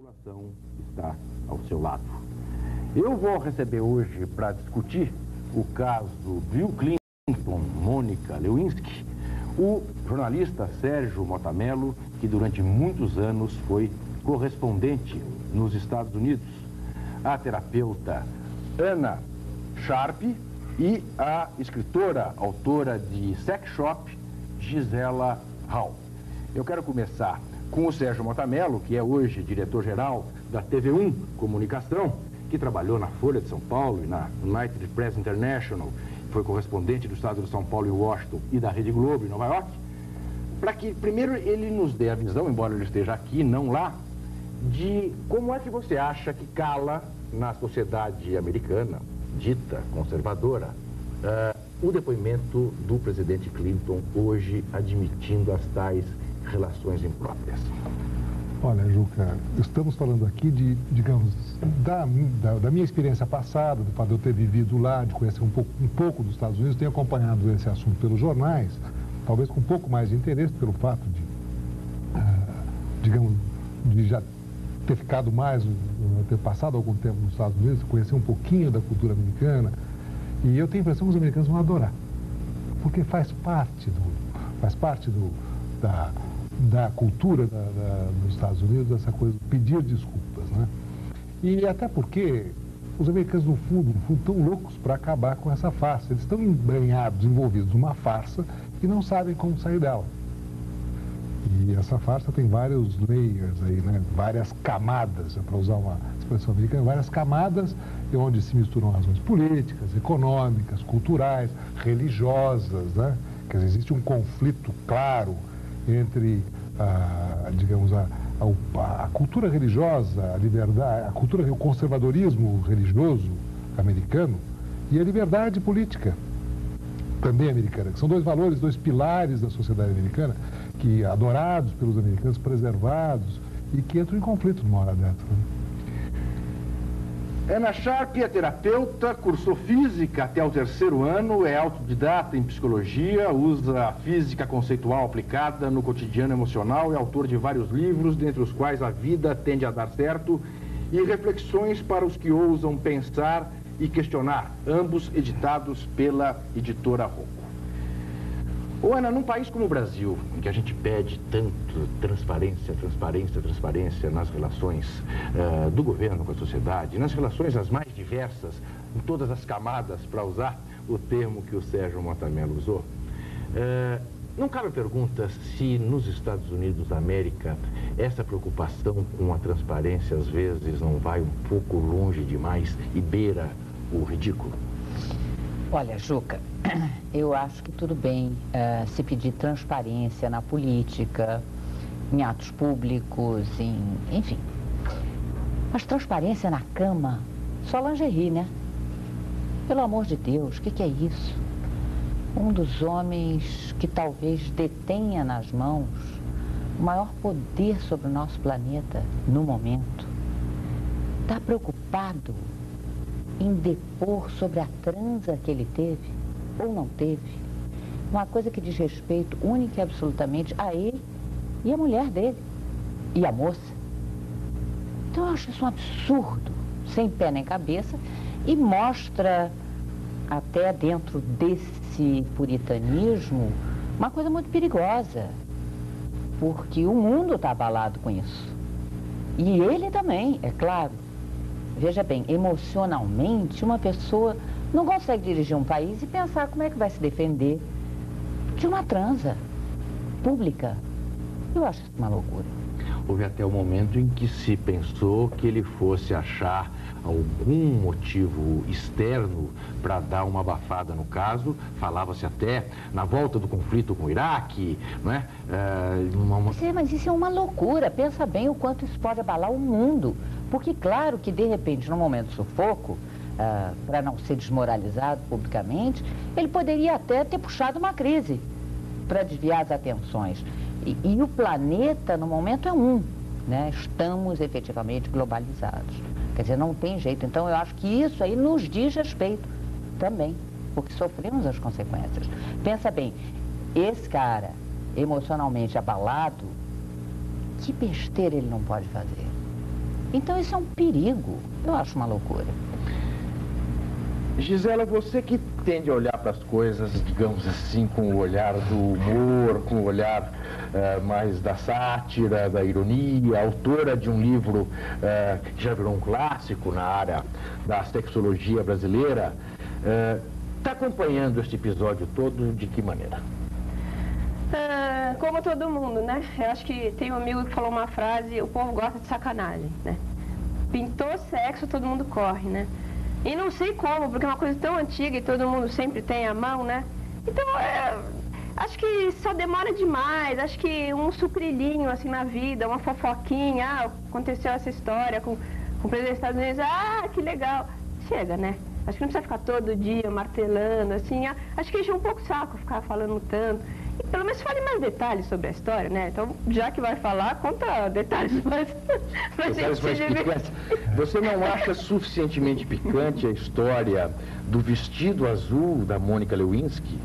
população está ao seu lado. Eu vou receber hoje para discutir o caso Bill Clinton, Mônica Lewinsky, o jornalista Sérgio Mota Mello, que durante muitos anos foi correspondente nos Estados Unidos, a terapeuta Ana Sharp e a escritora, autora de Sex Shop, Gisela Hall. Eu quero começar com o Sérgio Mota Mello, que é hoje diretor-geral da TV1 Comunicação, que trabalhou na Folha de São Paulo e na United Press International, foi correspondente do estado de São Paulo e Washington e da Rede Globo em Nova York, para que primeiro ele nos dê a visão, embora ele esteja aqui, não lá, de como é que você acha que cala na sociedade americana, dita conservadora, o depoimento do presidente Clinton hoje admitindo as tais relações impróprias. Olha, Juca, estamos falando aqui de, digamos, da minha experiência passada, do fato de eu ter vivido lá, de conhecer um pouco dos Estados Unidos, tenho acompanhado esse assunto pelos jornais, talvez com um pouco mais de interesse pelo fato de, digamos, de já ter ficado mais, ter passado algum tempo nos Estados Unidos, conhecer um pouquinho da cultura americana, e eu tenho a impressão que os americanos vão adorar, porque faz parte da cultura dos Estados Unidos, essa coisa de pedir desculpas, né? E até porque os americanos, no fundo, estão loucos para acabar com essa farsa. Eles estão embrenhados, envolvidos numa farsa e não sabem como sair dela. E essa farsa tem vários layers aí, né? Várias camadas, para usar uma expressão americana, várias camadas onde se misturam razões políticas, econômicas, culturais, religiosas, né? Quer dizer, existe um conflito claro entre, digamos, a cultura religiosa, a liberdade, o conservadorismo religioso americano e a liberdade política também americana, que são dois valores, dois pilares da sociedade americana, que adorados pelos americanos, preservados e que entram em conflito numa hora dessa, né? Ana Sharp é terapeuta, cursou física até o 3º ano, é autodidata em psicologia, usa a física conceitual aplicada no cotidiano emocional, é autor de vários livros, dentre os quais A Vida Tende a Dar Certo e Reflexões para os que Ousam Pensar e Questionar, ambos editados pela editora Rocco. Ô Ana, num país como o Brasil, em que a gente pede tanto transparência nas relações do governo com a sociedade, nas relações as mais diversas, em todas as camadas, para usar o termo que o Sérgio Mota Mello usou, não cabe a pergunta se nos Estados Unidos da América essa preocupação com a transparência às vezes não vai um pouco longe demais e beira o ridículo? Olha, Juca, eu acho que tudo bem se pedir transparência na política, em atos públicos, enfim. Mas transparência na cama, só lingerie, né? Pelo amor de Deus, o que é isso? Um dos homens que talvez detenha nas mãos o maior poder sobre o nosso planeta no momento, está preocupado em depor sobre a transa que ele teve ou não teve, uma coisa que diz respeito única e absolutamente a ele e a mulher dele e a moça. Então eu acho isso um absurdo, sem pé nem cabeça, e mostra até dentro desse puritanismo uma coisa muito perigosa, porque o mundo está abalado com isso e ele também, é claro. Veja bem, emocionalmente, uma pessoa não consegue dirigir um país e pensar como é que vai se defender de uma transa pública. Eu acho isso uma loucura. Houve até o momento em que se pensou que ele fosse achar algum motivo externo para dar uma abafada no caso. Falava-se até na volta do conflito com o Iraque, não é? Mas isso é uma loucura. Pensa bem o quanto isso pode abalar o mundo. Porque, claro que, de repente, num momento de sufoco, para não ser desmoralizado publicamente, ele poderia até ter puxado uma crise para desviar as atenções. E o planeta, no momento, é né? Estamos efetivamente globalizados. Quer dizer, não tem jeito. Então, eu acho que isso aí nos diz respeito também, porque sofremos as consequências. Pensa bem, esse cara, emocionalmente abalado, que besteira ele não pode fazer? Então isso é um perigo, eu acho uma loucura. Gisela, você que tende a olhar para as coisas, digamos assim, com o olhar do humor, com o olhar mais da sátira, da ironia, autora de um livro que já virou um clássico na área da sexologia brasileira, está acompanhando este episódio todo de que maneira? Como todo mundo, né? Eu acho que tem um amigo que falou uma frase: o povo gosta de sacanagem, né? Pintou sexo, todo mundo corre, né? E não sei como, porque é uma coisa tão antiga e todo mundo sempre tem à mão, né? Então, acho que só demora demais. Acho que um sucrilhinho, assim, na vida, uma fofoquinha. Aconteceu essa história com o presidente dos Estados Unidos. Que legal. Chega, né? Acho que não precisa ficar todo dia martelando, assim. Acho que enche um pouco o saco ficar falando tanto. E pelo menos fale mais detalhes sobre a história, né? Então, já que vai falar, conta detalhes mais picantes. Você não acha suficientemente picante a história do vestido azul da Mônica Lewinsky?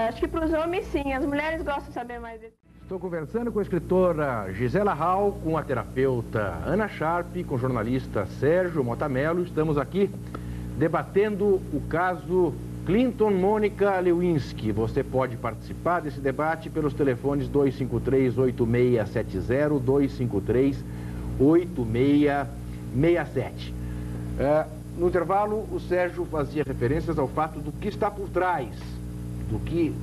Acho que para os homens, sim. As mulheres gostam de saber mais detalhes. Estou conversando com a escritora Gisela Hall, com a terapeuta Ana Sharp, com o jornalista Sérgio Motamelo. Estamos aqui debatendo o caso Clinton Mônica Lewinsky. Você pode participar desse debate pelos telefones 253-8670, 253-8667. No intervalo, o Sérgio fazia referências ao fato do que está por trás, do que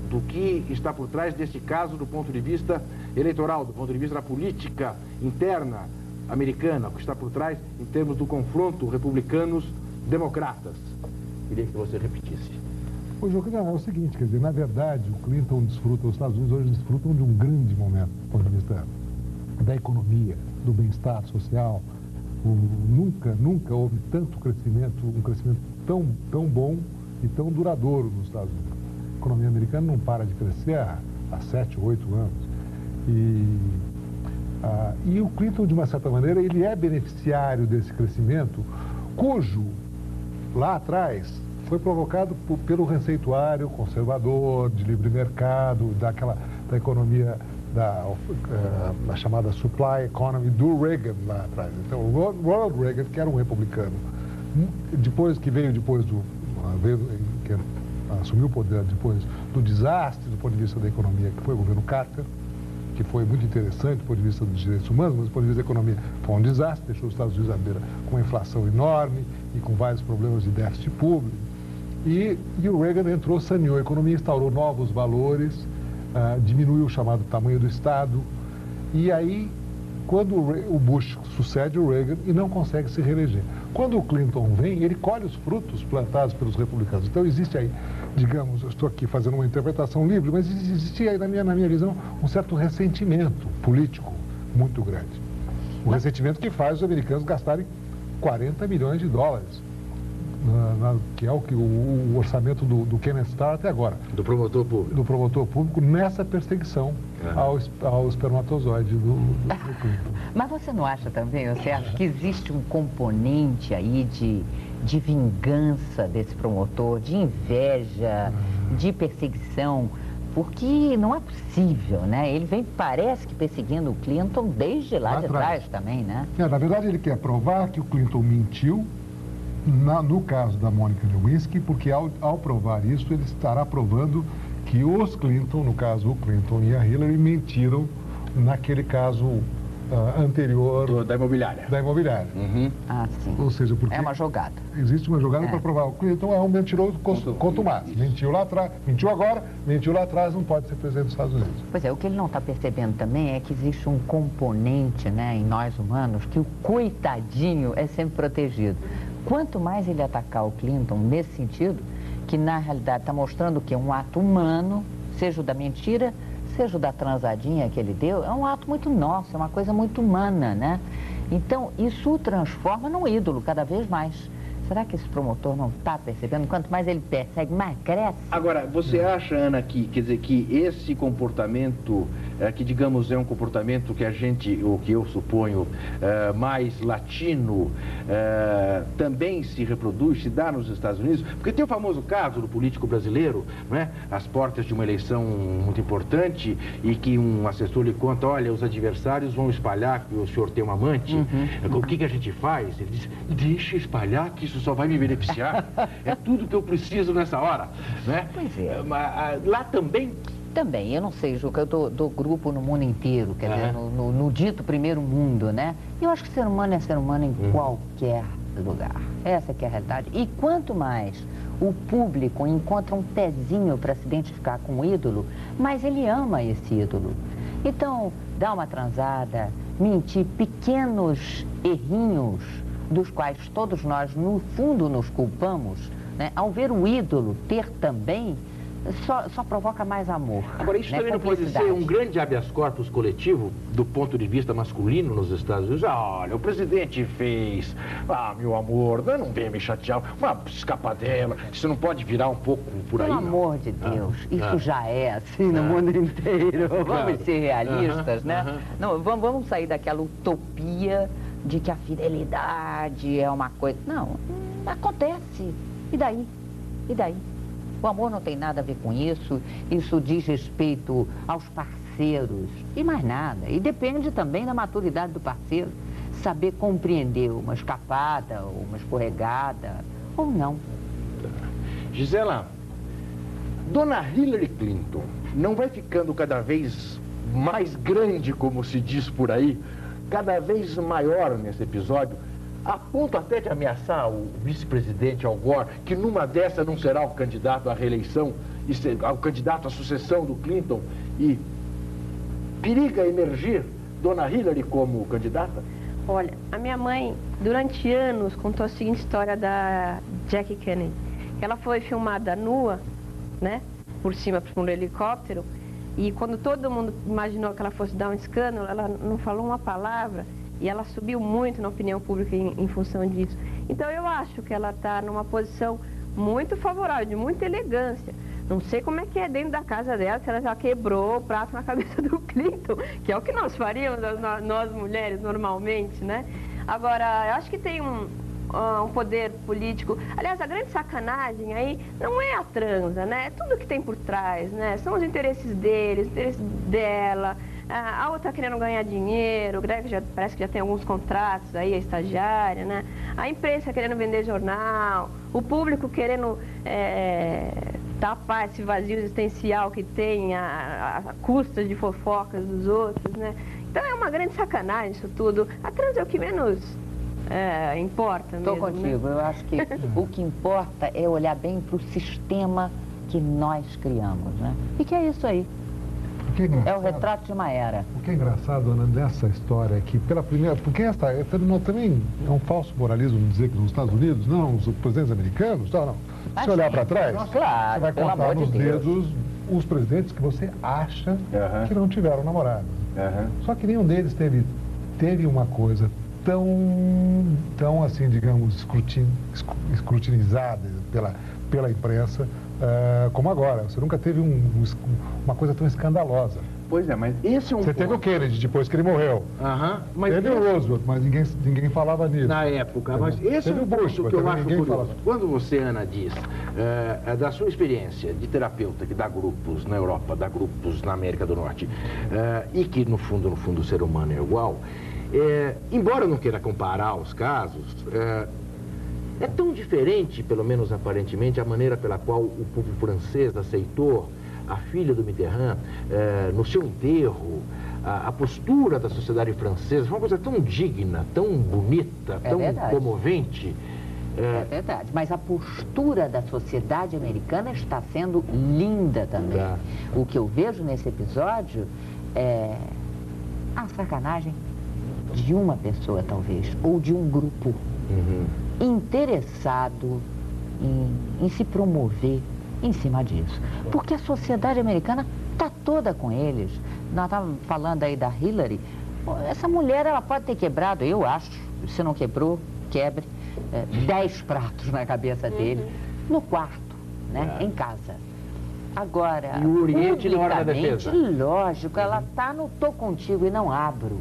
está por trás deste caso do ponto de vista eleitoral, do ponto de vista da política interna americana, o que está por trás em termos do confronto republicanos-democratas. Queria que você repetisse. Pois é o seguinte, quer dizer, na verdade, o Clinton desfruta, os Estados Unidos hoje desfrutam de um grande momento do ponto de vista da economia, do bem-estar social. Nunca houve tanto crescimento, um crescimento tão bom e tão duradouro nos Estados Unidos. A economia americana não para de crescer há 7 ou 8 anos. E o Clinton, de uma certa maneira, ele é beneficiário desse crescimento, cujo, lá atrás, foi provocado pelo receituário conservador, de livre mercado, da economia da chamada supply economy do Reagan lá atrás. Então, o Ronald Reagan, que era um republicano, que assumiu o poder depois do desastre do ponto de vista da economia, que foi o governo Carter, que foi muito interessante do ponto de vista dos direitos humanos, mas do ponto de vista da economia foi um desastre, deixou os Estados Unidos à beira com uma inflação enorme e com vários problemas de déficit público. E o Reagan entrou, saneou a economia, instaurou novos valores, diminuiu o chamado tamanho do Estado. E aí, quando o Bush sucede o Reagan e não consegue se reeleger. Quando o Clinton vem, ele colhe os frutos plantados pelos republicanos. Então existe aí, digamos, eu estou aqui fazendo uma interpretação livre, mas existe aí, na minha visão, um certo ressentimento político muito grande. Um ressentimento que faz os americanos gastarem 40 milhões de dólares. Que é o orçamento do Kenneth Starr até agora. Do promotor público. Do promotor público nessa perseguição ao espermatozoide do Clinton. Mas você não acha também, você acha que existe um componente aí de vingança desse promotor, de inveja, de perseguição? Porque não é possível, né? Ele vem, parece que perseguindo o Clinton desde lá de trás também, né? Na verdade, ele quer provar que o Clinton mentiu no caso da Mônica Lewinsky, porque ao provar isso, ele estará provando que os Clinton, no caso o Clinton e a Hillary, mentiram naquele caso anterior... Da imobiliária. Da imobiliária. Uhum. Sim. Ou seja, porque... É uma jogada. Existe uma jogada para provar. O Clinton é um mentiroso contumaz. Mentiu lá atrás, mentiu agora, mentiu lá atrás, não pode ser presidente dos Estados Unidos. Pois é, o que ele não está percebendo também é que existe um componente, né, em nós humanos, que o coitadinho é sempre protegido. Quanto mais ele atacar o Clinton nesse sentido, que na realidade está mostrando que é um ato humano, seja o da mentira, seja o da transadinha que ele deu, é um ato muito nosso, é uma coisa muito humana, né? Então, isso o transforma num ídolo cada vez mais. Será que esse promotor não está percebendo? Quanto mais ele persegue, mais cresce. Agora, você acha, Ana, quer dizer, que esse comportamento, que digamos é um comportamento que a gente, ou que eu suponho, mais latino, também se reproduz, se dá nos Estados Unidos? Porque tem o famoso caso do político brasileiro, né? Às portas de uma eleição muito importante, e que um assessor lhe conta, olha, os adversários vão espalhar que o senhor tem um amante. O que a gente faz? Ele diz, deixa espalhar, que isso só vai me beneficiar. É tudo que eu preciso nessa hora, né? Pois é. Lá também? Também, eu não sei, Juca, eu dou grupo no mundo inteiro, quer dizer, no dito primeiro mundo, né? E eu acho que ser humano é ser humano em qualquer lugar. Essa que é a realidade. E quanto mais o público encontra um pezinho para se identificar com o ídolo, mais ele ama esse ídolo. Então, dá uma transada, mentir, pequenos errinhos dos quais todos nós, no fundo, nos culpamos, né? Ao ver o ídolo ter também, só provoca mais amor. Agora, isso, né, também não pode ser um grande habeas corpus coletivo do ponto de vista masculino nos Estados Unidos? Olha, o presidente fez, meu amor, não venha me chatear, uma escapadela, isso não pode virar um pouco por aí? Pelo amor de Deus, isso já é assim no mundo inteiro. Vamos ser realistas, né? Não, vamos sair daquela utopia de que a fidelidade é uma coisa. Não, acontece. E daí? E daí? O amor não tem nada a ver com isso, isso diz respeito aos parceiros e mais nada. E depende também da maturidade do parceiro, saber compreender uma escapada, uma escorregada ou não. Gisela, Dona Hillary Clinton não vai ficando cada vez mais grande, como se diz por aí, cada vez maior nesse episódio, a ponto até de ameaçar o vice-presidente Al Gore, que numa dessa não será o candidato à reeleição, o candidato à sucessão do Clinton, e periga emergir Dona Hillary como candidata? Olha, a minha mãe, durante anos, contou a seguinte história da Jackie Kennedy. Ela foi filmada nua, né, por cima por um helicóptero, e quando todo mundo imaginou que ela fosse dar um escândalo, ela não falou uma palavra. E ela subiu muito na opinião pública em função disso. Então eu acho que ela está numa posição muito favorável, de muita elegância. Não sei como é que é dentro da casa dela, se ela já quebrou o prato na cabeça do Clinton, que é o que nós faríamos, nós mulheres, normalmente, né? Agora, eu acho que tem um poder político. Aliás, a grande sacanagem aí não é a transa, né? É tudo que tem por trás, né? São os interesses deles, os interesses dela. A outra querendo ganhar dinheiro, parece que já tem alguns contratos aí, a estagiária, né? A imprensa querendo vender jornal, o público querendo tapar esse vazio existencial que tem a custa de fofocas dos outros, né? Então é uma grande sacanagem isso tudo. A trans é o que menos importa mesmo. Estou contigo, né? Eu acho que o que importa é olhar bem para o sistema que nós criamos, né? E que é isso aí. É o retrato de uma era. O que é engraçado, Ana, nessa história é que pela primeira... Porque também é um falso moralismo dizer que nos Estados Unidos, não, os presidentes americanos, não. Se olhar para trás, claro, você vai contar nos dedos os presidentes que você acha que não tiveram namorado. Só que nenhum deles teve uma coisa tão assim, digamos, escrutinizada pela imprensa, como agora. Você nunca teve uma coisa tão escandalosa. Pois é, mas esse é um Você teve o Kennedy depois que ele morreu. Mas teve o Roosevelt, mas ninguém falava nisso. Na época, mas esse é um ponto que eu acho curioso. Quando você, Ana, diz da sua experiência de terapeuta que dá grupos na Europa, dá grupos na América do Norte, e que no fundo o ser humano é igual, embora eu não queira comparar os casos, é tão diferente, pelo menos aparentemente, a maneira pela qual o povo francês aceitou a filha do Mitterrand no seu enterro, a postura da sociedade francesa, foi uma coisa tão digna, tão bonita, tão comovente. É verdade, mas a postura da sociedade americana está sendo linda também. O que eu vejo nesse episódio é a sacanagem de uma pessoa, talvez, ou de um grupo interessado em se promover em cima disso. Porque a sociedade americana está toda com eles. Nós estávamos falando aí da Hillary. Essa mulher, ela pode ter quebrado, eu acho, se não quebrou, quebre, 10 pratos na cabeça dele, no quarto, né? Em casa. Agora, e o Oriente na hora da defesa? Lógico, ela está no tô contigo e não abro.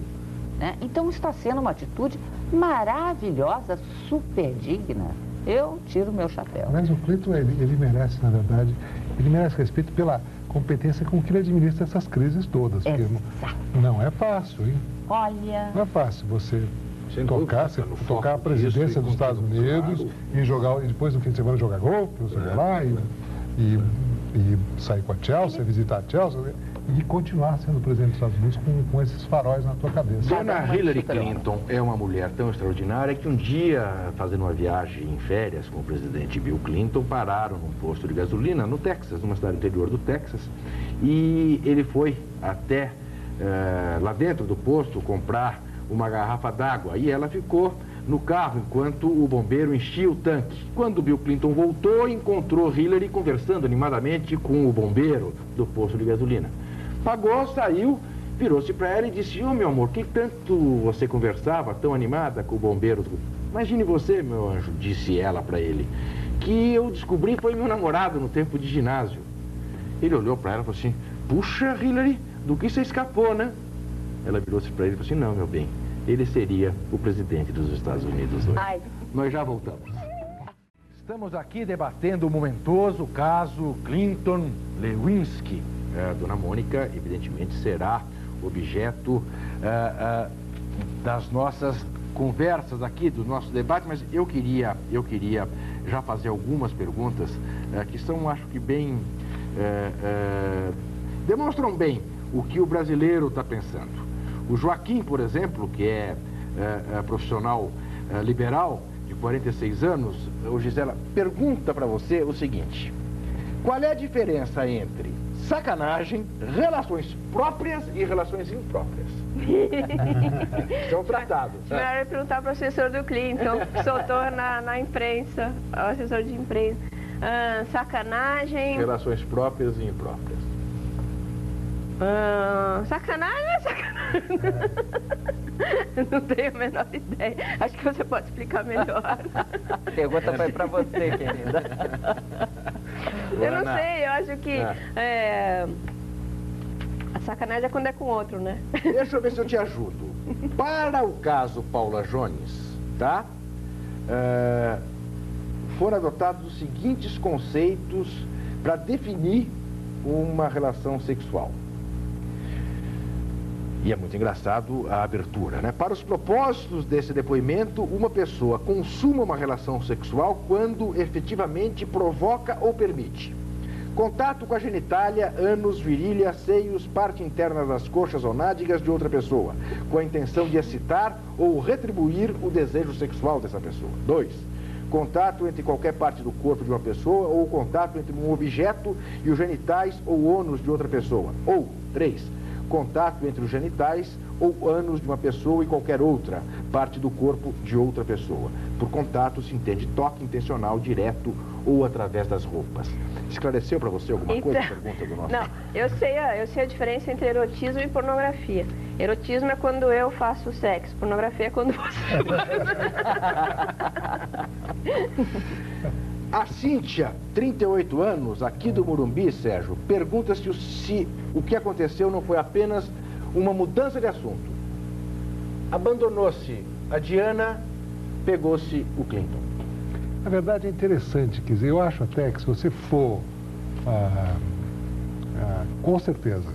Né? Então está sendo uma atitude maravilhosa, super digna. Eu tiro o meu chapéu. Mas o Clinton, ele merece, na verdade, ele merece respeito pela competência com que ele administra essas crises todas. Porque não é fácil, hein? Olha... Não é fácil você tocar a presidência dos Estados Unidos e depois no fim de semana jogar golfe, você vai lá e sair com a Chelsea, visitar a Chelsea e continuar sendo presidente dos Estados Unidos com esses faróis na tua cabeça. Dona Hillary Clinton é uma mulher tão extraordinária que um dia, fazendo uma viagem em férias com o presidente Bill Clinton, pararam num posto de gasolina no Texas, numa cidade interior do Texas, e ele foi até lá dentro do posto comprar uma garrafa d'água e ela ficou no carro enquanto o bombeiro enchia o tanque. Quando Bill Clinton voltou, encontrou Hillary conversando animadamente com o bombeiro do posto de gasolina. Pagou, saiu, virou-se para ela e disse: "Ô, meu amor, que tanto você conversava tão animada com o bombeiro?" "Imagine você, meu anjo", disse ela para ele, "que eu descobri foi meu namorado no tempo de ginásio." Ele olhou para ela e falou assim: "Puxa, Hillary, do que você escapou, né?" Ela virou-se para ele e falou assim: "Não, meu bem, ele seria o presidente dos Estados Unidos hoje." Ai. Nós já voltamos. Estamos aqui debatendo o momentoso caso Clinton-Lewinsky. Dona Mônica, evidentemente, será objeto das nossas conversas aqui, do nosso debate, mas eu queria já fazer algumas perguntas que são, acho que bem... demonstram bem o que o brasileiro está pensando. O Joaquim, por exemplo, que é profissional liberal, de 46 anos, o Gisela, pergunta para você o seguinte: qual é a diferença entre sacanagem, relações próprias e relações impróprias? São tratados. Melhor é perguntar para o assessor do Clinton, que soltou na imprensa, o assessor de imprensa. Sacanagem... Relações próprias e impróprias. Sacanagem é sacanagem. Não tenho a menor ideia. Acho que você pode explicar melhor. A pergunta foi para você, querida. Eu não sei, eu acho que a sacanagem é quando é com outro, né? Deixa eu ver se eu te ajudo. Para o caso Paula Jones, tá? Foram adotados os seguintes conceitos para definir uma relação sexual. E é muito engraçado a abertura, né? Para os propósitos desse depoimento, uma pessoa consuma uma relação sexual quando efetivamente provoca ou permite contato com a genitália, ânus, virilha, seios, parte interna das coxas ou nádegas de outra pessoa, com a intenção de excitar ou retribuir o desejo sexual dessa pessoa. 2. Contato entre qualquer parte do corpo de uma pessoa ou contato entre um objeto e os genitais ou ânus de outra pessoa. Ou 3. Contato entre os genitais ou ânus de uma pessoa e qualquer outra parte do corpo de outra pessoa. Por contato se entende toque intencional, direto ou através das roupas. Esclareceu para você alguma coisa a pergunta do nosso? Não, eu sei a diferença entre erotismo e pornografia. Erotismo é quando eu faço sexo, pornografia é quando você A Cíntia, 38 anos, aqui do Morumbi, Sérgio, pergunta-se se o que aconteceu não foi apenas uma mudança de assunto. Abandonou-se a Diana, pegou-se o Clinton. Na verdade é interessante, quer dizer, eu acho até que se você for, com certeza,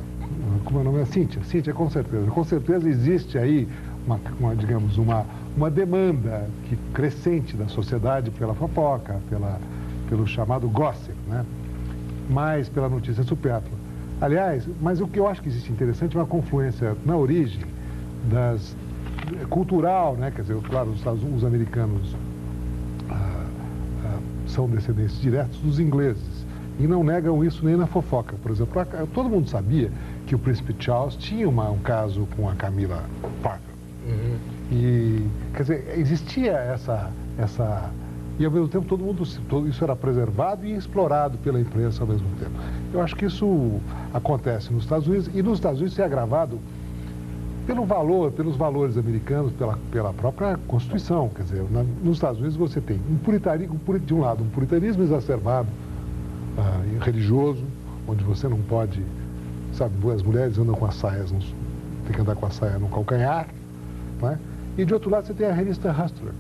como é o nome é? Cíntia, com certeza existe aí digamos, uma demanda crescente da sociedade pela fofoca, pelo chamado gossip, né? Mais pela notícia supérflua. Aliás, mas o que eu acho que existe interessante é uma confluência na origem cultural, né? Quer dizer, claro, os americanos são descendentes diretos dos ingleses e não negam isso nem na fofoca. Por exemplo, todo mundo sabia que o príncipe Charles tinha um caso com a Camila Parker. Uhum. E, quer dizer, existia essa... E ao mesmo tempo isso era preservado e explorado pela imprensa ao mesmo tempo. Eu acho que isso acontece nos Estados Unidos, e nos Estados Unidos é agravado pelos valores americanos, pela própria Constituição. Quer dizer, nos Estados Unidos você tem de um lado, um puritanismo exacerbado, religioso, onde você não pode, sabe, as mulheres andam com as saias, tem que andar com a saia no calcanhar, né? E de outro lado você tem a revista Hustler,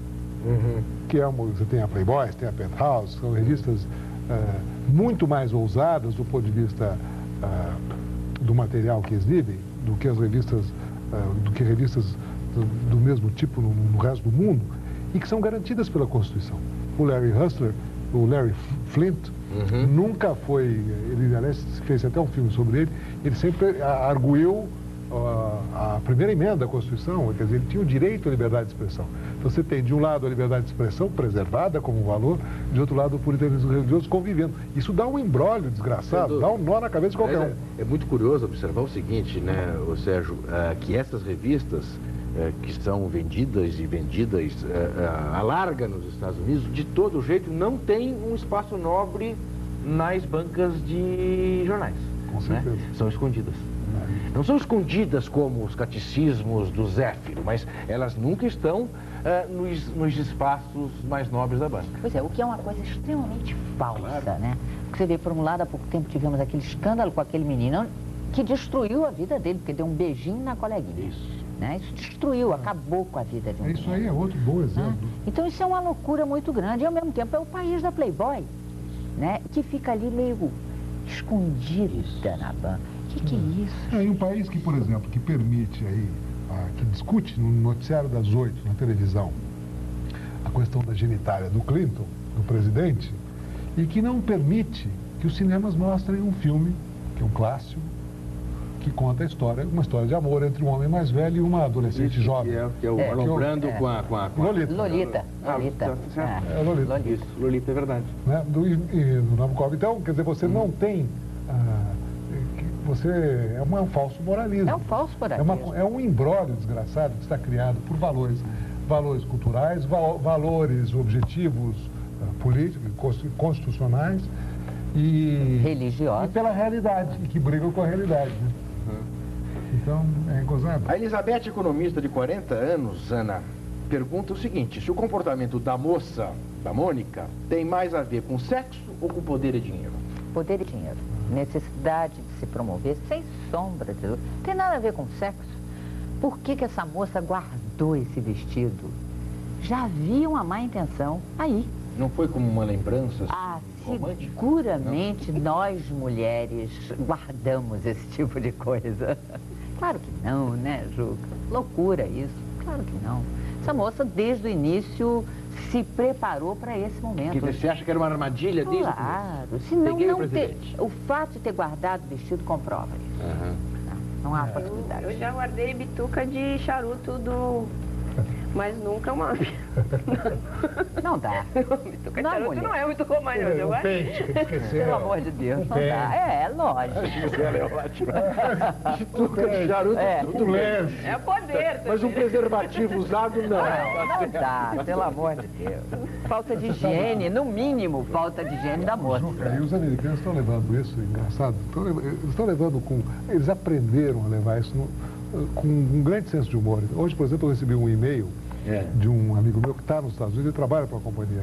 que você tem a Playboy, você tem a Penthouse, são revistas muito mais ousadas do ponto de vista do material que exibem, do que as revistas, do mesmo tipo no resto do mundo, e que são garantidas pela Constituição. O Larry Hustler, o Larry Flint, nunca foi, ele aliás fez até um filme sobre ele sempre arguiu a primeira emenda da Constituição, quer dizer, ele tinha o direito à liberdade de expressão. Então você tem de um lado a liberdade de expressão preservada como valor, de outro lado o puritanismo religioso convivendo. Isso dá um embrólio desgraçado, dá um nó na cabeça de qualquer um. É muito curioso observar o seguinte, né, Sérgio, que essas revistas que são vendidas à larga nos Estados Unidos, de todo jeito, não tem um espaço nobre nas bancas de jornais. Com certeza. Né? São escondidas. Não são escondidas como os catecismos do Zéfiro, mas elas nunca estão nos espaços mais nobres da banca. Pois é, o que é uma coisa extremamente falsa, né? Porque você vê, por um lado, há pouco tempo tivemos aquele escândalo com aquele menino que destruiu a vida dele, porque deu um beijinho na coleguinha. Isso. Né? Isso destruiu, acabou com a vida de um menino. Isso aí é outro bom exemplo. Então isso é uma loucura muito grande. E ao mesmo tempo é o país da Playboy, né? Que fica ali meio escondida na banca. O que é isso? E um país que, por exemplo, que permite aí, que discute no noticiário das 8 na televisão a questão da genitália do Clinton, do presidente, e que não permite que os cinemas mostrem um filme, que é um clássico, que conta uma história de amor entre um homem mais velho e uma adolescente jovem. Que é o Marlon Brando com a Lolita. Lolita. Lolita. Isso, Lolita é verdade. Né? Do Nabokov. Então, quer dizer, você não tem... é um falso moralismo. É um falso moralismo. É um imbróglio desgraçado que está criado por valores culturais, valores objetivos políticos, constitucionais e religiosos. E pela realidade, e que brigam com a realidade. Né? Então, é gozado. A Elizabeth, economista de 40 anos, Ana, pergunta o seguinte: se o comportamento da moça, da Mônica, tem mais a ver com sexo ou com poder e dinheiro? Poder e dinheiro. Necessidade de se promover, sem sombra de dúvida. Não tem nada a ver com sexo. Por que essa moça guardou esse vestido? Já havia uma má intenção aí. Não foi como uma lembrança romântica? Seguramente nós mulheres guardamos esse tipo de coisa. Claro que não, né, Juca? Loucura isso. Claro que não. Essa moça, desde o início, se preparou para esse momento. Que você acha que era uma armadilha desde o começo? Claro. Senão o fato de ter guardado o vestido comprova isso. Não há possibilidade. Eu já guardei bituca de charuto mas nunca uma... Não dá. Bituca de charuto não é muito romântico. Pelo amor de Deus, não dá. É lógico. Ela é ótima. Bituca de charuto, tudo leve. É poder. Mas um preservativo usado, não. Não dá, pelo amor de Deus. Falta de higiene, no mínimo, falta de higiene da moça. E os americanos estão levando isso, engraçado, estão levando eles aprenderam a levar isso com um grande senso de humor. Hoje, por exemplo, eu recebi um e-mail de um amigo meu que está nos Estados Unidos, ele trabalha para uma companhia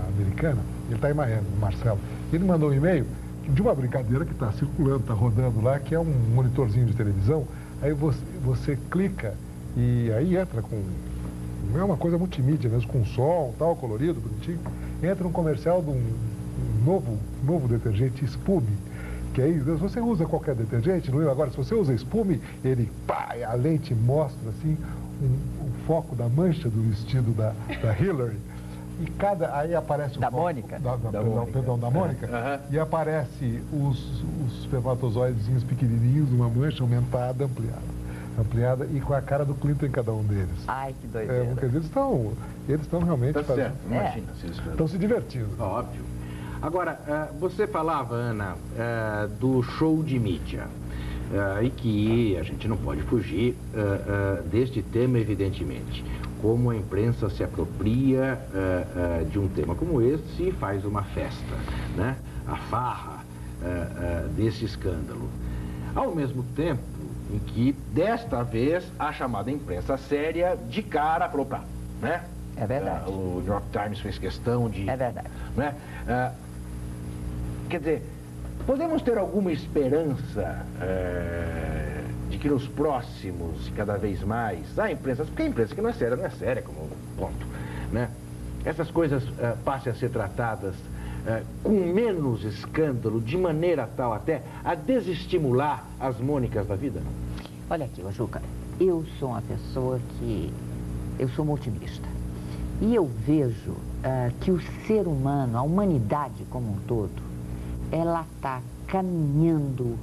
americana, ele está em Miami, o Marcelo. Ele mandou um e-mail de uma brincadeira que está circulando, está rodando lá, que é um monitorzinho de televisão. Aí você clica e aí entra com... É uma coisa multimídia mesmo, com som, tal, colorido, bonitinho. Entra um comercial de um novo detergente Spume. Que aí, se você usa qualquer detergente, agora se você usa Spume, ele, a lente mostra assim o foco da mancha do vestido da Hillary. E aí aparece da Mônica? Da Mônica. E aparece os espermatozoides pequenininhos, uma mancha aumentada, ampliada e com a cara do Clinton em cada um deles. Ai, que doideira. Porque eles estão realmente certo, imagina. Estão se divertindo. Óbvio. Agora, você falava, Ana, do show de mídia, e que a gente não pode fugir deste tema, evidentemente. Como a imprensa se apropria de um tema como esse e faz uma festa, né? A farra desse escândalo. Ao mesmo tempo, em que, desta vez, a chamada imprensa séria de cara falou, pá, né? É verdade. O New York Times fez questão de... É verdade. Né? Quer dizer, podemos ter alguma esperança de que nos próximos, cada vez mais, a imprensa, porque a imprensa que não é séria como ponto, né? Essas coisas passem a ser tratadas com menos escândalo, de maneira tal até a desestimular as Mônicas da vida? Olha aqui, Juca, eu sou uma pessoa que... eu sou uma otimista. E eu vejo que o ser humano, a humanidade como um todo, ela está caminhando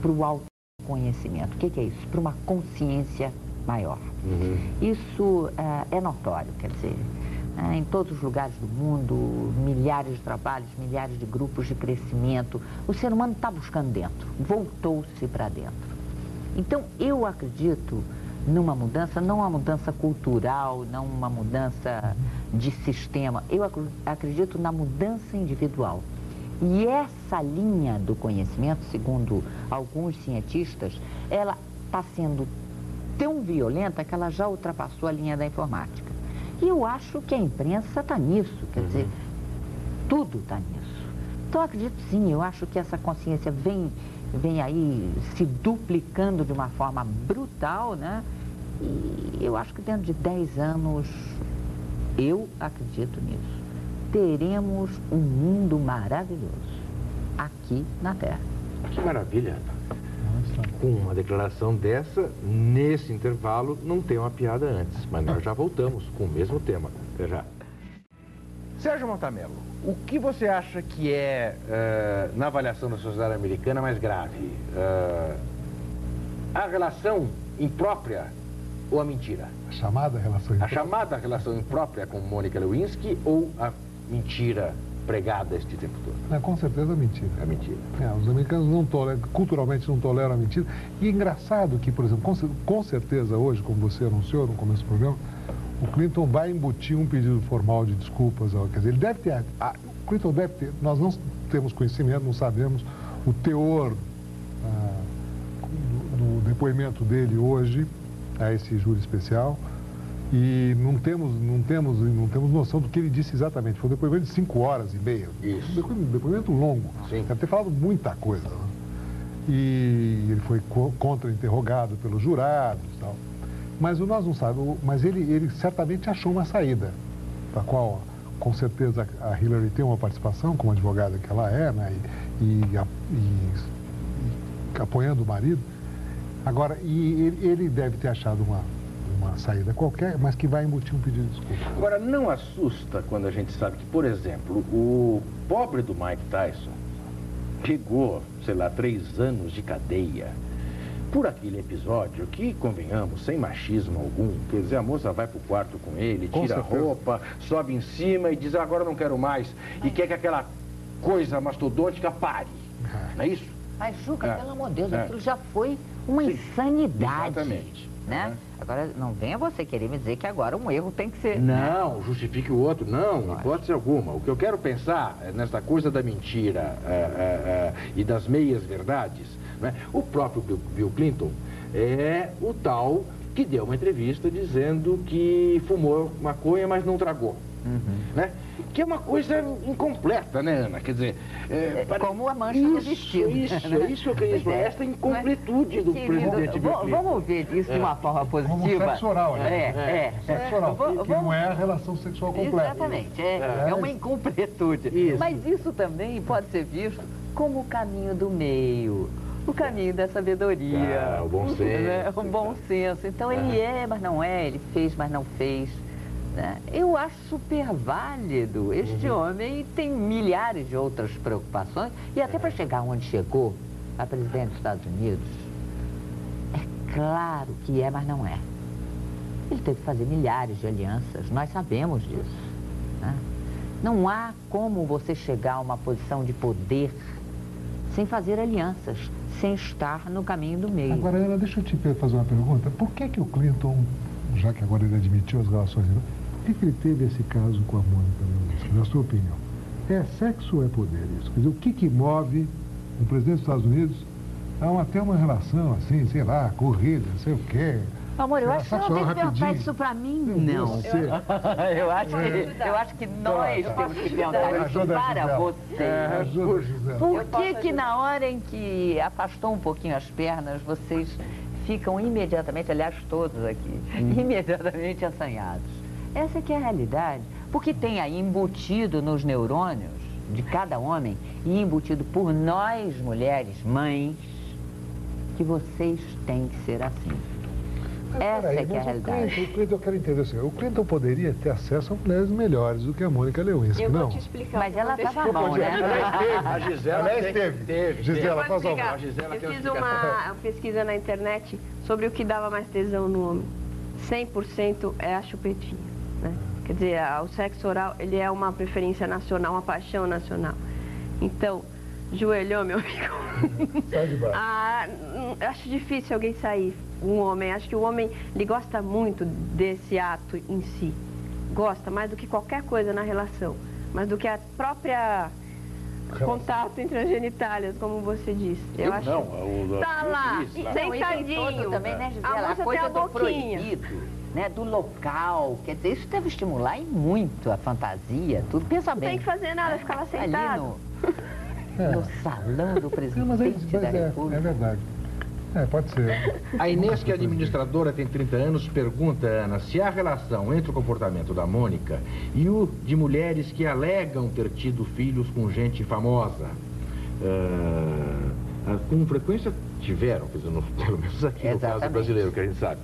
para o autoconhecimento. O que é isso? Para uma consciência maior. Isso é notório, quer dizer, em todos os lugares do mundo, milhares de trabalhos, milhares de grupos de crescimento. O ser humano está buscando dentro, voltou-se para dentro. Então, eu acredito numa mudança, não uma mudança cultural, não uma mudança de sistema. Eu acredito na mudança individual. E essa linha do conhecimento, segundo alguns cientistas, ela está sendo tão violenta que ela já ultrapassou a linha da informática. E eu acho que a imprensa está nisso, quer dizer, tudo está nisso. Então, eu acredito sim, eu acho que essa consciência vem aí se duplicando de uma forma brutal, né? E eu acho que dentro de 10 anos, eu acredito nisso, teremos um mundo maravilhoso aqui na Terra. Que maravilha! Com uma declaração dessa, nesse intervalo, não tem uma piada antes, mas nós já voltamos com o mesmo tema. Até já. Sérgio Montamelo, o que você acha que na avaliação da sociedade americana, mais grave? A relação imprópria ou a mentira? A chamada relação imprópria. A chamada relação imprópria com Mônica Lewinsky ou a mentira pregada este tempo todo? Com certeza a mentira. É mentira. Os americanos não toleram, culturalmente não toleram a mentira. E é engraçado que, por exemplo, com certeza hoje, como você anunciou no começo do programa, o Clinton vai embutir um pedido formal de desculpas. Quer dizer, ele deve ter... O Clinton deve ter... Nós não temos conhecimento, não sabemos o teor do depoimento dele hoje a esse júri especial. E não temos noção do que ele disse exatamente. Foi um depoimento de 5 horas e meia. Isso. Um depoimento longo. Sim. Deve ter falado muita coisa. Né? E ele foi contra-interrogado pelos jurados e tal. Mas nós não sabemos. Mas ele certamente achou uma saída, para a qual, com certeza, a Hillary tem uma participação, como advogada que ela é, né? E apoiando o marido. Agora, ele deve ter achado uma saída qualquer, mas que vai embutir um pedido de desculpa. Agora, não assusta quando a gente sabe que, por exemplo, o pobre do Mike Tyson pegou, sei lá, 3 anos de cadeia por aquele episódio que, convenhamos, sem machismo algum, quer dizer, a moça vai pro quarto com ele, tira a roupa, sobe em cima e diz, agora eu não quero mais, e quer que aquela coisa mastodôntica pare, não é isso? Mas, Juca, pelo amor de Deus, aquilo já foi uma insanidade. Exatamente. Né? Agora, não venha você querer me dizer que agora um erro tem que ser... Não, justifique o outro. Não, hipótese alguma. O que eu quero pensar é nessa coisa da mentira e das meias-verdades. Né? O próprio Bill Clinton é o tal que deu uma entrevista dizendo que fumou maconha, mas não tragou. Né? Que é uma coisa incompleta, né, Ana? Quer dizer... como a mancha no vestido. Isso eu queria dizer. Esta incompletude do presidente Bill Clinton. Vamos ver isso de uma forma positiva. Como sexo oral, né? Sexo oral, que não é a relação sexual completa. Exatamente, é uma incompletude. Isso. Mas isso também pode ser visto como o caminho do meio. O caminho da sabedoria. O bom senso. Né? O bom senso. Então ele mas não é, ele fez, mas não fez. Eu acho super válido. Este homem tem milhares de outras preocupações. E até para chegar onde chegou, a presidente dos Estados Unidos, é claro que mas não é. Ele teve que fazer milhares de alianças, nós sabemos disso. Né? Não há como você chegar a uma posição de poder sem fazer alianças, sem estar no caminho do meio. Agora, Ana, deixa eu te fazer uma pergunta. Por que o Clinton, já que agora ele admitiu as relações... Por que ele teve esse caso com a Mônica Lewinsky, na sua opinião? É sexo ou é poder isso? Quer dizer, o que move um presidente dos Estados Unidos Tem uma relação assim, sei lá, corrida, não sei o quê. Amor, eu acho que você não tem que perguntar rapidinho. isso pra mim, não. Eu acho que nós temos que perguntar isso Ajuda a para Gisela. você. Ajuda, Gisela. Por que na hora em que afastou um pouquinho as pernas, vocês ficam imediatamente, aliás, todos aqui, imediatamente assanhados? Essa que é a realidade. Porque tem aí embutido nos neurônios de cada homem e embutido por nós, mulheres, mães, que vocês têm que ser assim. Essa é que é a realidade. O Clinton, eu quero entender o seguinte, o Clinton poderia ter acesso a mulheres melhores do que a Mônica Lewinsky, Eu não? vou te explicar. Mas ela Deixa- estava mal, né? A Gisela Aliás, teve. Gisela, Eu faz vou favor. explicar. A Gisela Eu tem uma fiz explicação. uma pesquisa na internet sobre o que dava mais tesão no homem. 100% é a chupetinha, né? Quer dizer, o sexo oral, ele é uma preferência nacional, uma paixão nacional. Então, joelhou, meu amigo. Sai de baixo. Acho difícil alguém sair, um homem. Acho que o homem, ele gosta muito desse ato em si. Gosta mais do que qualquer coisa na relação. Mais do que a própria contato entre as genitálias, como você disse. Eu acho. Não, o Tá lá, juiz lá. Não, e tem sentadinho. todo também, né, A Gisela? A moça coisa tem a do boquinha. proibido, né, do local. Quer dizer, isso deve estimular e muito a fantasia, tudo. Pensa Não bem. tem que fazer nada, ficar lá Ali sentado. no salão do Não, mas presidente da é República. verdade. Pode ser. A Inês, que é administradora, tem 30 anos, pergunta, Ana, se há relação entre o comportamento da Mônica e o de mulheres que alegam ter tido filhos com gente famosa. Com frequência tiveram, quer dizer, pelo menos aqui no caso Exatamente. brasileiro, que a gente sabe.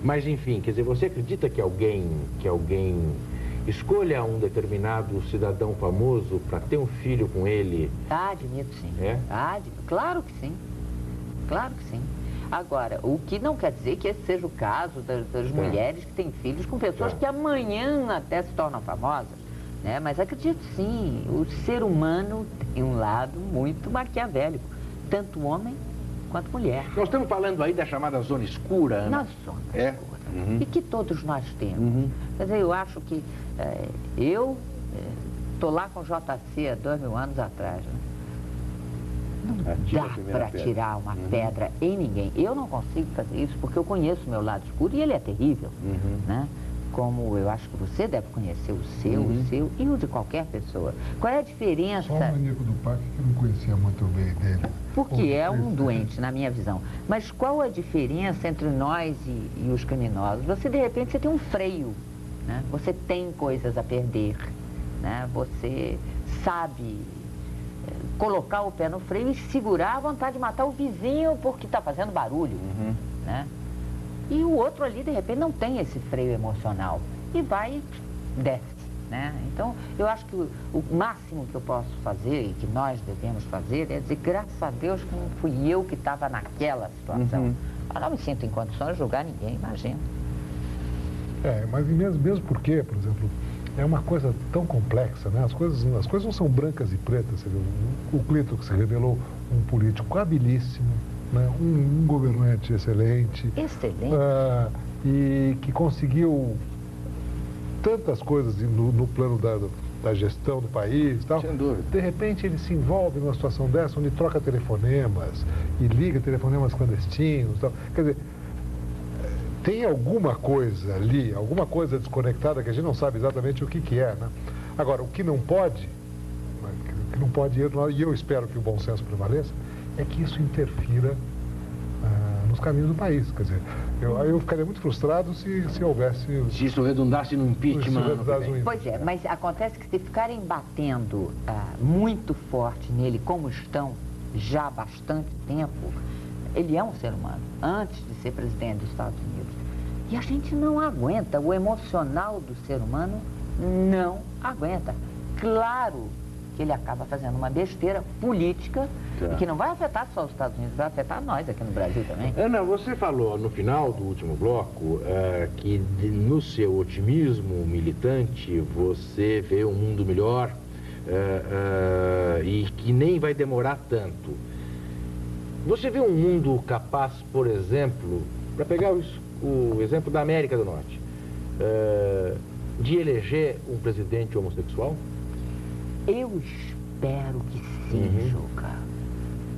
Mas, enfim, quer dizer, você acredita que alguém escolha um determinado cidadão famoso para ter um filho com ele? Admito, sim. É? Claro que sim. Claro que sim. Agora, o que não quer dizer que esse seja o caso das mulheres que têm filhos com pessoas que amanhã até se tornam famosas, né? Mas acredito sim, o ser humano tem um lado muito maquiavélico, tanto homem quanto mulher. Nós estamos falando aí da chamada zona escura, Ana. Na zona É? escura. Uhum. E que todos nós temos. Uhum. Quer dizer, eu acho que eu estou lá com o JC há 2000 anos atrás, né? Atira a Dá primeira para pedra. tirar uma pedra em ninguém. Eu não consigo fazer isso porque eu conheço o meu lado escuro e ele é terrível, né? Como eu acho que você deve conhecer o seu e o de qualquer pessoa. Qual é a diferença? Só o maníaco do parque que eu não conhecia muito bem dele. Porque é um doente, na minha visão. Mas qual a diferença entre nós e os criminosos? Você, de repente, você tem um freio, né? Você tem coisas a perder, né? Você sabe colocar o pé no freio e segurar a vontade de matar o vizinho porque está fazendo barulho, né? E o outro ali, de repente, não tem esse freio emocional e vai e desce, né? Então, eu acho que o máximo que eu posso fazer e que nós devemos fazer é dizer, graças a Deus que não fui eu que estava naquela situação. Eu não me sinto em condições de julgar ninguém, imagina. Mas mesmo porque, por exemplo, é uma coisa tão complexa, né? As coisas não são brancas e pretas. Você vê, o Clinton que se revelou um político habilíssimo, né? Um governante excelente. Excelente. E que conseguiu tantas coisas no plano da gestão do país e tal. Sem dúvida. De repente ele se envolve numa situação dessa, onde troca telefonemas e liga telefonemas clandestinos e tal. Quer dizer, tem alguma coisa ali, alguma coisa desconectada que a gente não sabe exatamente o que é, né? Agora, o que não pode, e eu espero que o bom senso prevaleça, é que isso interfira nos caminhos do país. Quer dizer, eu ficaria muito frustrado se houvesse... Se isso redundasse no impeachment. Pois é, mas acontece que se ficarem batendo muito forte nele, como estão já há bastante tempo, ele é um ser humano, antes de ser presidente dos Estados Unidos. E a gente não aguenta, o emocional do ser humano não aguenta. Claro que ele acaba fazendo uma besteira política e que não vai afetar só os Estados Unidos, vai afetar nós aqui no Brasil também. Ana, você falou no final do último bloco que no seu otimismo militante você vê um mundo melhor e que nem vai demorar tanto. Você vê um mundo capaz, por exemplo, para pegar o exemplo da América do Norte, de eleger um presidente homossexual? Eu espero que sim, Juca.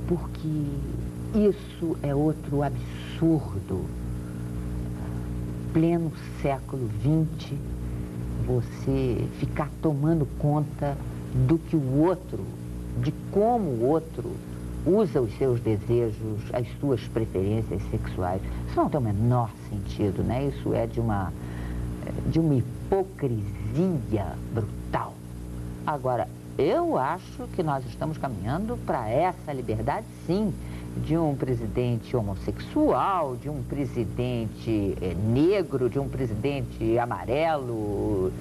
Porque isso é outro absurdo. Pleno século XX, você ficar tomando conta do que o outro, de como o outro usa os seus desejos, as suas preferências sexuais. Isso não tem o menor sentido, né? Isso é de uma hipocrisia brutal. Agora, eu acho que nós estamos caminhando para essa liberdade, sim, de um presidente homossexual, de um presidente negro, de um presidente amarelo,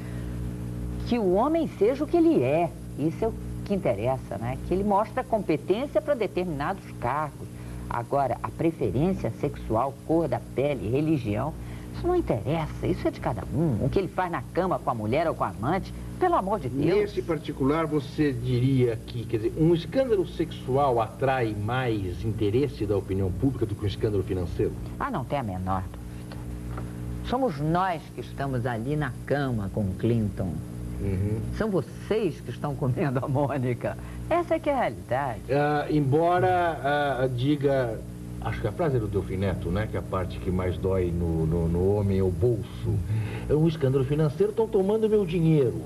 que o homem seja o que ele é. Isso é o que interessa, né? Que ele mostra competência para determinados cargos. Agora, a preferência sexual, cor da pele, religião, isso não interessa, isso é de cada um. O que ele faz na cama com a mulher ou com a amante, pelo amor de Deus. Nesse particular, você diria que, quer dizer, um escândalo sexual atrai mais interesse da opinião pública do que um escândalo financeiro? Ah, não tem a menor dúvida. Somos nós que estamos ali na cama com o Clinton. Uhum. São vocês que estão comendo a Mônica. Essa é que é a realidade. Embora diga, acho que a frase é do Delfim Neto, né? Que a parte que mais dói no homem é o bolso. É um escândalo financeiro, estão tomando meu dinheiro.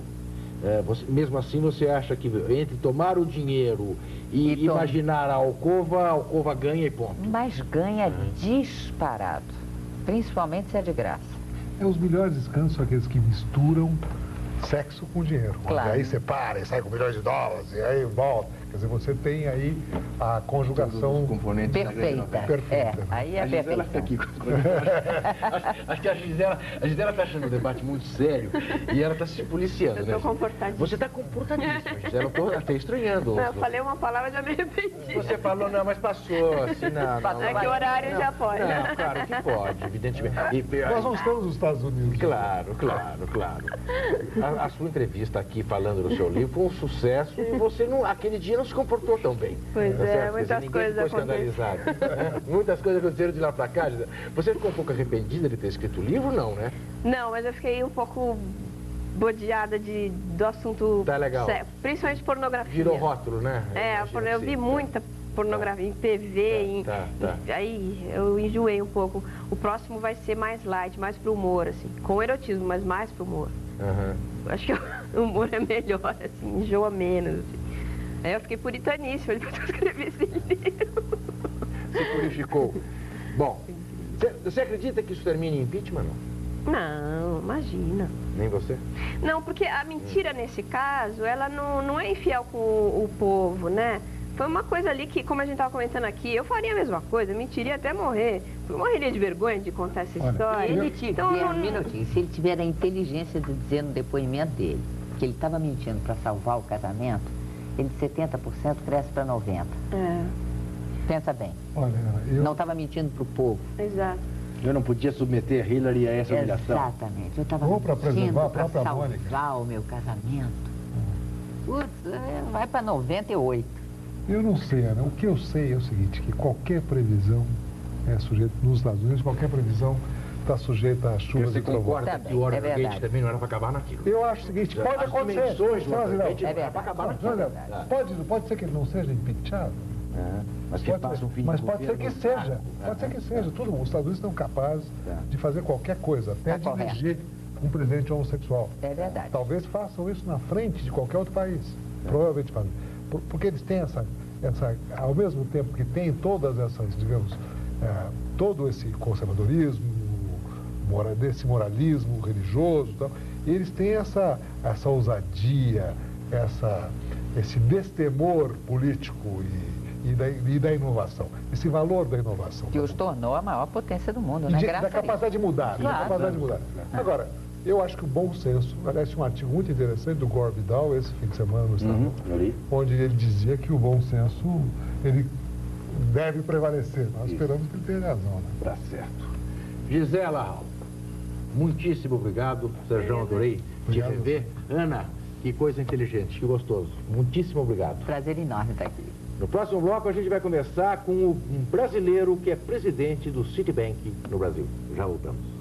Mesmo assim, você acha que entre tomar o dinheiro e imaginar a alcova ganha e ponto? Mas ganha disparado, principalmente se é de graça. Os melhores escândalos são aqueles que misturam sexo com dinheiro. Claro. Aí separa e sai com milhões de dólares, e aí volta. Quer dizer, você tem aí a conjugação componentes perfeita. Perfeita. Aí é a Gisela perfeita. fica aqui. Acho que a Gisela está achando o debate muito sério e ela está se policiando, né? Eu tô comportadíssima. Você está comportadíssima, Gisela. Eu estou até estranhando. Não, eu falei uma palavra e já me arrependi. Você falou, não, mas passou, assim, não. É que o horário já pode. Não, claro que pode, evidentemente. Nós não estamos nos Estados Unidos. Claro. A sua entrevista aqui falando do seu livro foi um sucesso e você, aquele dia, não se comportou tão bem. Pois Tá é, certo? muitas Ninguém coisas ficou escandalizado, né? Muitas coisas aconteceram de lá pra cá. Você ficou um pouco arrependida de ter escrito o livro, não, né? Não, mas eu fiquei um pouco bodeada do assunto Tá legal. sexo, principalmente pornografia. Virou rótulo, né? Eu vi muita pornografia em TV, aí eu enjoei um pouco. O próximo vai ser mais light, mais pro humor, assim, com erotismo, mas mais pro humor. Acho que o humor é melhor, assim, enjoa menos, assim. Aí eu fiquei puritaníssima depois que eu escrevi esse livro. Se purificou. Bom, você acredita que isso termine em impeachment, não? Não, imagina. Nem você? Não, porque a mentira nesse caso, ela não é infiel com o povo, né? Foi uma coisa ali que, como a gente estava comentando aqui, eu faria a mesma coisa, mentiria até morrer. Eu morreria de vergonha de contar essa história. Se ele tiver a inteligência de dizer no depoimento dele que ele estava mentindo para salvar o casamento, ele de 70% cresce para 90%. Pensa bem. Olha, não estava mentindo para o povo. Exato. Eu não podia submeter a Hillary a essa humilhação. Exatamente. Eu estava Ou para preservar a própria salvar Mônica. o meu casamento. Putz, vai para 98%. Eu não sei, Ana. O que eu sei é o seguinte, que qualquer previsão é sujeita, nos Estados Unidos, qualquer previsão está sujeita a chuvas Você e trovões. concorda que o Watergate também não era para acabar naquilo? Eu acho o seguinte, pode acontecer. Dimensões do Não, Watergate não. não era para acabar naquilo. Pode ser que ele não seja impeachado. Mas que passa um fim Mas de pode ser governo que seja. fraco. Pode ser que seja. Os Estados Unidos estão capazes de fazer qualquer coisa, até de eleger um presidente homossexual. É verdade. Talvez façam isso na frente de qualquer outro país. Provavelmente fazem. Porque eles têm essa, ao mesmo tempo que tem todas essas, digamos, todo esse conservadorismo, desse moralismo religioso e tal, eles têm essa ousadia, esse destemor político e da inovação, esse valor da inovação. Que os tornou a maior potência do mundo, né? Da capacidade de mudar. Claro. Da capacidade de mudar. Agora, eu acho que o bom senso, aliás, tinha um artigo muito interessante do Gore Vidal, esse fim de semana no Estadão, onde ele dizia que o bom senso, ele deve prevalecer. Nós esperamos que ele tenha razão, né? Tá certo. Gisela, muitíssimo obrigado. Sérgio, adorei te rever. Ana, que coisa inteligente, que gostoso. Muitíssimo obrigado. Prazer enorme estar aqui. No próximo bloco a gente vai conversar com um brasileiro que é presidente do Citibank no Brasil. Já voltamos.